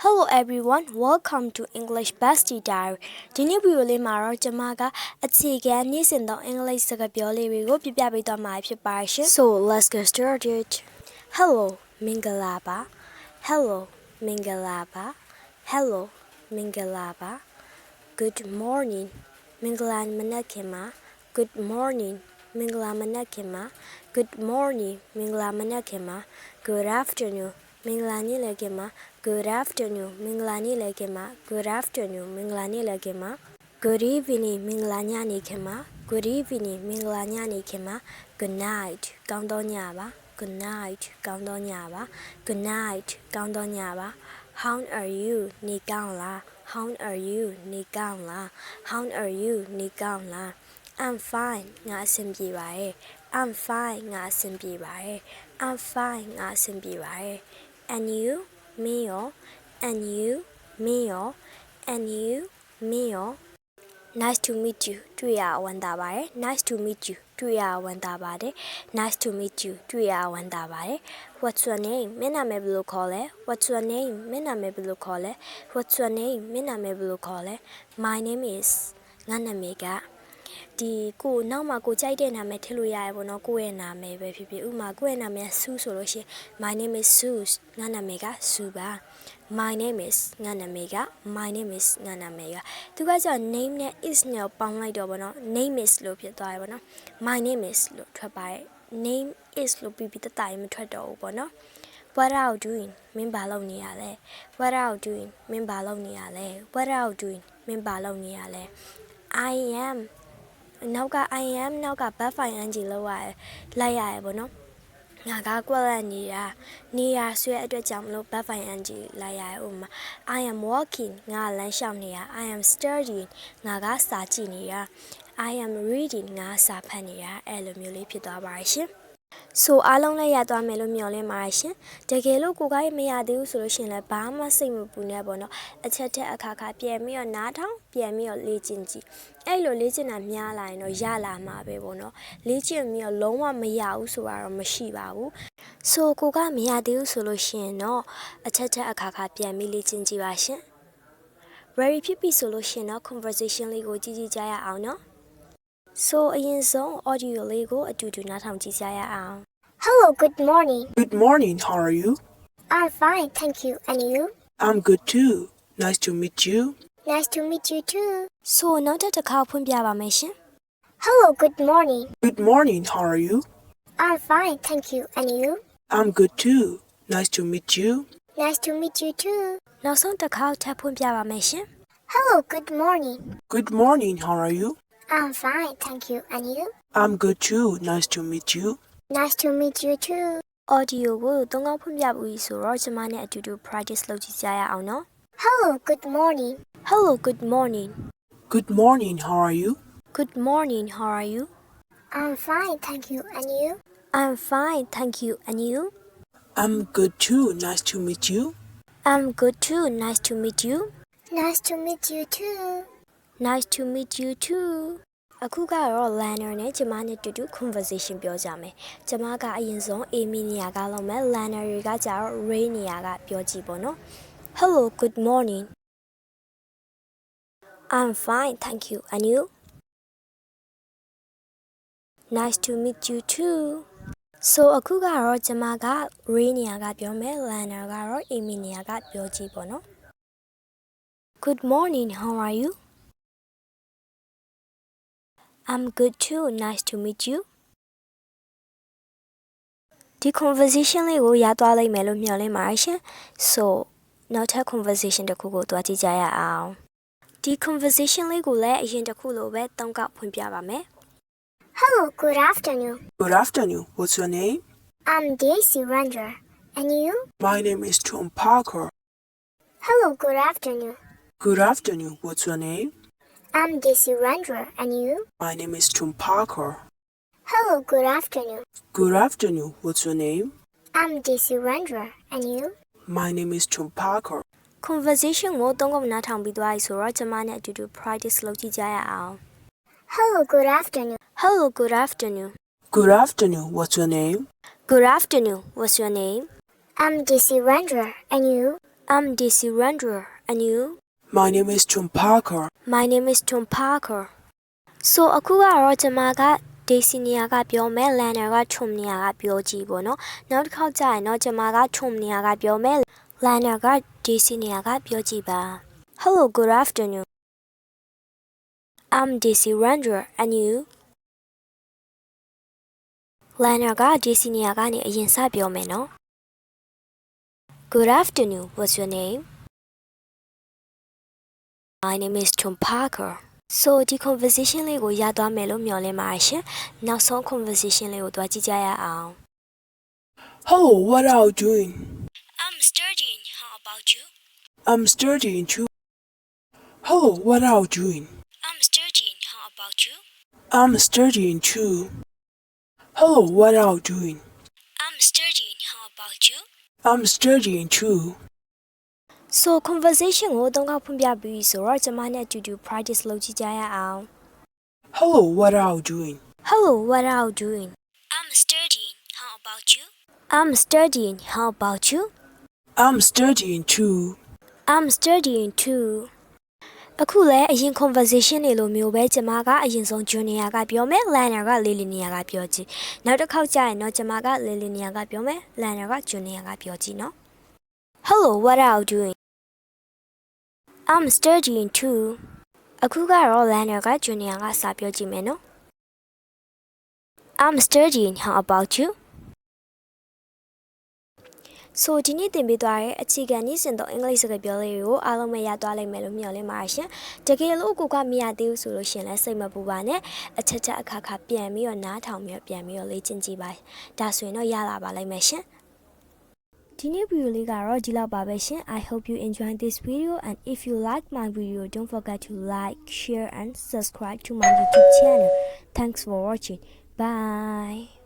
Hello everyone, welcome to English bestie diary. ဒီနေ့ဗီဒီယိုလေးမှာတော့ကျွန်မကအခြေခံနေ့စဉ်သော English စကားပြောလေးတွေကိုပြပြပေးသွားမှာဖြစ်ပါရှင် So let's get started. Hello မင်္ဂလာပါ Hello မင်္ဂလာပါ Hello မင်္ဂလာပါ Good morning မင်္ဂလာမနက်ခင်းပါ Good morning မင်္ဂလာမနက်ခင်းပါ Good morning မင်္ဂလာမနက်ခင်းပါ Good afternoon မင်္ဂလာနေ့လည်ခင်းပါ Good afternoon မင်္ဂလာနေ့လည်ခင်းပါ Good afternoon မင်္ဂလာနေ့လည်ခင်းပါ Good evening မင်္ဂလာညနေခင်းပါ Good evening မင်္ဂလာညနေခင်းပါ Good night ကောင်းသောညပါ Good night ကောင်းသောညပါ Good night ကောင်းသောညပါ How are you နေကောင်းလား How are you နေကောင်းလား How are you နေကောင်းလား I'm fine ငါအဆင်ပြေပါတယ် I'm fine ငါအဆင်ပြေပါတယ် I'm fine ငါအဆင်ပြေပါတယ် And you မင်းရော And you မင်းရော And you မင်းရော Nice to meet you တွေ့ရဝမ်းသာပါတယ် Nice to meet you တွေ့ရဝမ်းသာပါတယ် Nice to meet you တွေ့ရဝမ်းသာပါတယ် What's your name မင်းနာမည်ဘယ်လိုခေါ်လဲ What's your name မင်းနာမည်ဘယ်လိုခေါ်လဲ What's your name မင်းနာမည်ဘယ်လိုခေါ်လဲ My name is ငါနာမည်ကဒီကိုနောက်မှာကိုကြိုက်တဲ့နာမည်ထည့်လို့ရရပေါ့နော်ကိုယ့်ရဲ့နာမည်ပဲဖြစ်ဖြစ်ဥပမာကိုယ့်ရဲ့နာမည်ဆူဆိုလို့ရှိရင် My name is Sue ငါနာမည်ကဆူပါ My name is ငါနာမည်က My name is ငါနာမည်ကသူကကျ name နဲ့ is နဲ့ပေါင်းလိုက်တော့ပေါ့နော် name is လို့ဖြစ်သွားရပေါ့နော် My name is လို့ထွက်ပါတယ် name is လို့ပြီးတတိုင်မထွက်တော့ဘူးပေါ့နော် What are you doing မင်းဘာလုပ်နေရလဲ What are you doing မင်းဘာလုပ်နေရလဲ What are you doing မင်းဘာလုပ်နေရလဲ I am နောက်က I am နောက်က verb ing လောက်ရလိုက်ရရပေါ့နော်ငါကကွက်လက်နေတာဆွဲအတွက်ကြောင့်မလို့ verb ing လိုက်ရရဥပမာ I am walking ငါလမ်းလျှောက်နေတာ I am studying ငါကစာကြည့်နေတာ I am reading ငါစာဖတ်နေတာအဲ့လိုမျိုးလေးဖြစ်သွားပါရှင်ဆိုအားလုံးလည်းရသွားမယ်လို့မျှော်လင့်ပါတယ်ရှင်တကယ်လို့ကိုကမရသေးဘူးဆိုလို့ရှင်လည်းဘာမှစိတ်မပူနဲ့ပေါ့နော်အချက်ထက်အခါခါပြန်ပြီးတော့နားထောင်ပြန်ပြီးတော့လေ့ကျင့်ကြည့်အဲ့လိုလေ့ကျင့်တာများလာရင်တော့ရလာမှာပဲပေါ့နော်လေ့ကျင့်ပြီးတော့လုံးဝမရဘူးဆိုတာတော့မရှိပါဘူးဆိုကိုကမရသေးဘူးဆိုလို့ရှင်တော့အချက်ထက်အခါခါပြန်ပြီးလေ့ကျင့်ကြည့်ပါရှင် ready ဖြစ်ပြီဆိုလို့ရှင်တော့ conversation လေးကိုကြည့်ကြရအောင်နော်So အရင်ဆုံး audio လေးကိုအတူတူနားထောင်ကြည့်ကြရအောင် Hello, good morning. Good morning, how are you? I'm fine, thank you. And you? I'm good too. Nice to meet you. Nice to meet you too. So နောက်တစ်ခါဖွင့်ပြပါမယ်ရှင် Hello, good morning. Good morning, how are you? I'm fine, thank you. And you? I'm good too. Nice to meet you. Nice to meet you too. နောက်ဆုံးတစ်ခါထပ်ဖွင့်ပြပါမယ်ရှင် Hello, good morning. Good morning, how are you? I'm fine, thank you. And you? I'm good too. Nice to meet you. Nice to meet you too. Audio ကိုသုံးခေါက်ဖွင့်ပြပြီးဆိုတော့ကျွန်မနဲ့အတူတူ practice လုပ်ကြည့်ကြရအောင်နော် Hello, good morning. Hello, good morning. Good morning, how are you? Good morning, how are you? I'm fine, thank you. And you? I'm fine, thank you. And you? I'm good too. Nice to meet you. I'm good too. Nice to meet you. Nice to meet you too. Nice to meet you too. အခုကတော့ learner နဲ့ကျမနဲ့တူတူ conversation ပြောကြမယ်။ကျမကအရင်ဆုံး Amy နေရာကလုပ်မယ် learner တွေကကျတော့ Ray နေရာကပြောကြည့်ပေါ့နော်။ Hello, good morning. I'm fine, thank you. And you? Nice to meet you too. So အခုကတော့ကျမက Ray နေရာကပြောမယ် learner ကတော့ Amy နေရာကပြောကြည့်ပေါ့နော်။ Good morning, how are you? I'm good too. Nice to meet you. ဒီ conversation လေးကိုရသွားလိုက်မယ်လို့မျှော်လင့်ပါတယ်ရှင် So နောက်ထပ် conversation တစ်ခုကိုတွားကြည့်ကြရအောင်ဒီ conversation လေးကိုလည်းအရင်တစ်ခုလိုပဲ၃កောက်ဖွင့်ပြပါမယ် Hello, good afternoon. Good afternoon. What's your name? I'm Daisy Ranger. And you? My name is Tom Parker. Hello, good afternoon. Good afternoon. What's your name? I'm Daisy Ranger. And you? My name is Tom Parker. Hello, good afternoon. Good afternoon. What's your name? I'm Daisy Ranger. And you? My name is Tom Parker. Conversation ကိုသုံးခုနားထောင်ပြီးသွားပြီဆိုတော့ကျမနဲ့အတူတူ practice လုပ်ကြည့်ကြရအောင် Hello, good afternoon. Hello, good afternoon. Good afternoon. What's your name? Good afternoon. What's your name? I'm Daisy Ranger. And you? I'm Daisy Renderer, and you? My name is Chum Parker. My name is Tom Parker. So အခုကတော့ကျွန်မက Daisy နေရာကပြောမယ် Lana က Tom နေရာကပြောကြည့်ပေါ့နော်နောက်တစ်ခေါက်ကြာရင်တော့ကျွန်မက Tom နေရာကပြောမယ် Lana က Daisy နေရာကပြောကြည့်ပါ Hello, good afternoon. I'm Daisy Renderer, and you? Lana က Daisy နေရာကနေအရင်စပြောမယ်နော် Good afternoon. What's your name? My name is Tom Parker. So ဒီ conversation လေးကိုရသွားမယ်လို့မျှော်လင့်ပါတယ်ရှင်နောက်ဆုံး conversation လေးကိုတွားကြည့်ကြရအောင် Hello, what are you doing? I'm studying. How about you? I'm studying too. Hello, what are you doing? I'm studying. How about you? I'm studying too. Hello, what are you doing? I'm studying. How about you? I'm studying too. So conversation ကိုသုံးခေါက်ဖွင့်ပြပြီးဆိုတော့ကျွန်မနဲ့အတူတူ practice လုပ်ကြည့်ကြရအောင် Hello, what are you doing? Hello, what are you doing? I'm studying. How about you? I'm studying. How about you? I'm studying too. I'm studying too. အခုလည်းအရင် conversation တွေလိုမျိုးပဲကျွန်မကအရင်ဆုံး junior ကပြောမယ် Lana က Lily နေရာကပြောကြည့်နောက်တစ်ခေါက်ကြာရင်တော့ကျွန်မက Lily နေရာကပြောမယ် Lana က junior ကပြောကြည့်နော် Hello, what are you doing? I'm studying too. အခုကတော့ Lana က junior ကစာပြောကြည့်မယ်နော် I'm studying. How about you? So ဒီနေ့သင်ပေးသွားတဲ့အခြေခံနည်းစဉ်သောအင်္ဂလိပ်စကားပြောလေးတွေကိုအားလုံးပဲရသွားလိမ့်မယ်လို့မျှော်လင့်ပါတယ်ရှင်။တကယ်လို့ကိုကမရသေးဘူးဆိုလို့ရှင်လည်းစိတ်မပူပါနဲ့အချက်ချက်အခါခါပြန်ပြီးတော့နားထောင်ပြီးတော့ပြန်ပြီးတော့လေ့ကျင့်ကြည့်ပါ။ဒါဆိုရင်တော့ရလာပါလိမ့်မယ်ရှင်။ဒီနေ့ video လေးကတော့ဒီလောက်ပါပဲရှင် I hope you enjoyed this video and if you like my video don't forget to like, share and subscribe to my YouTube channel. Thanks for watching. Bye.